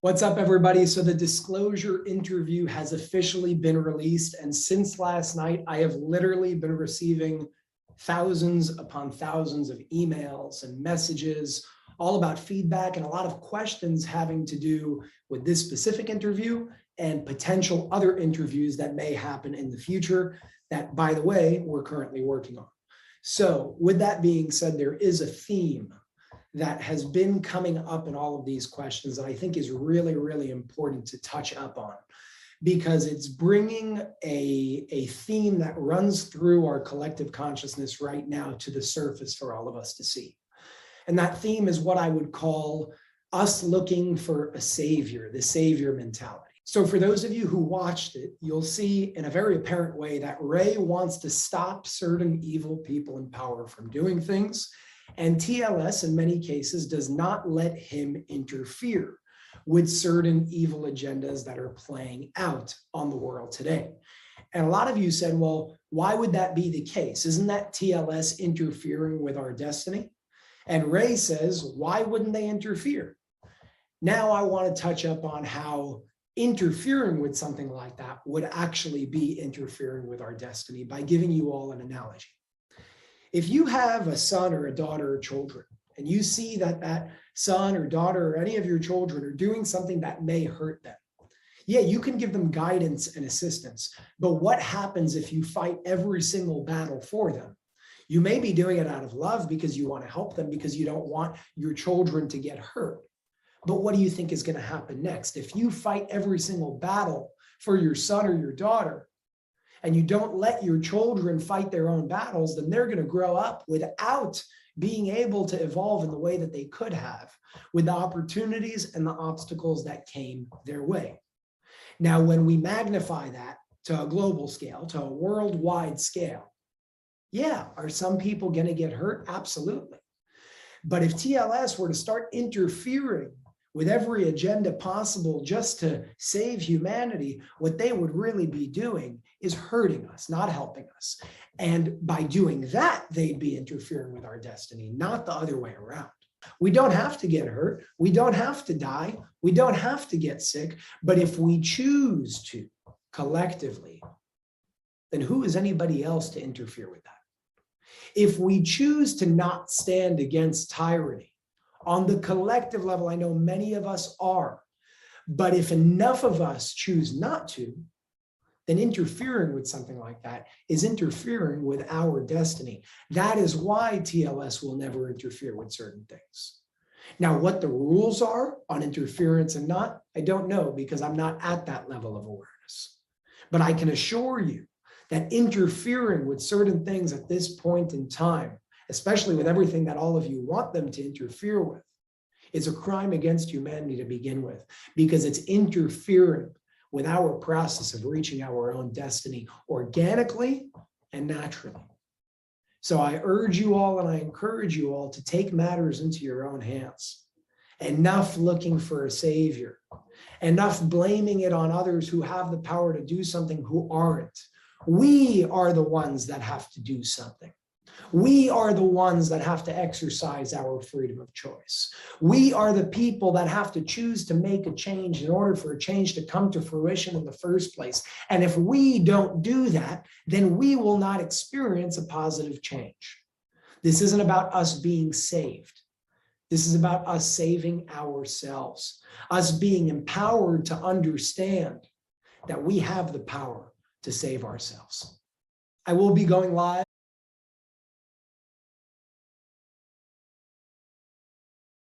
What's up, everybody? So the disclosure interview has officially been released. And since last night, I have literally been receiving thousands upon thousands of emails and messages all about feedback and a lot of questions having to do with this specific interview and potential other interviews that may happen in the future that, by the way, we're currently working on. So with that being said, there is a theme that has been coming up in all of these questions that I think is really, really important to touch up on, because it's bringing a theme that runs through our collective consciousness right now to the surface for all of us to see. And that theme is what I would call us looking for a savior, the savior mentality. So for those of you who watched it, you'll see in a very apparent way that Ray wants to stop certain evil people in power from doing things. And TLS, in many cases, does not let him interfere with certain evil agendas that are playing out on the world today. And a lot of you said, well, why would that be the case? Isn't that TLS interfering with our destiny? And Ray says, why wouldn't they interfere? Now I want to touch up on how interfering with something like that would actually be interfering with our destiny by giving you all an analogy. If you have a son or a daughter or children, and you see that that son or daughter or any of your children are doing something that may hurt them, yeah, you can give them guidance and assistance. But what happens if you fight every single battle for them? You may be doing it out of love because you want to help them, because you don't want your children to get hurt. But what do you think is going to happen next? If you fight every single battle for your son or your daughter, and you don't let your children fight their own battles, then they're going to grow up without being able to evolve in the way that they could have with the opportunities and the obstacles that came their way. Now, when we magnify that to a global scale, to a worldwide scale, yeah, are some people going to get hurt? Absolutely. But if TLS were to start interfering with every agenda possible just to save humanity, what they would really be doing is hurting us, not helping us. And by doing that, they'd be interfering with our destiny, not the other way around. We don't have to get hurt. We don't have to die. We don't have to get sick. But if we choose to collectively, then who is anybody else to interfere with that? If we choose to not stand against tyranny, on the collective level, I know many of us are, but if enough of us choose not to, then interfering with something like that is interfering with our destiny. That is why TLS will never interfere with certain things. Now, what the rules are on interference and not, I don't know, because I'm not at that level of awareness. But I can assure you that interfering with certain things at this point in time, especially with everything that all of you want them to interfere with, it's a crime against humanity to begin with, because it's interfering with our process of reaching our own destiny organically and naturally. So I urge you all and I encourage you all to take matters into your own hands. Enough looking for a savior, enough blaming it on others who have the power to do something who aren't. We are the ones that have to do something. We are the ones that have to exercise our freedom of choice. We are the people that have to choose to make a change in order for a change to come to fruition in the first place. And if we don't do that, then we will not experience a positive change. This isn't about us being saved. This is about us saving ourselves, us being empowered to understand that we have the power to save ourselves. I will be going live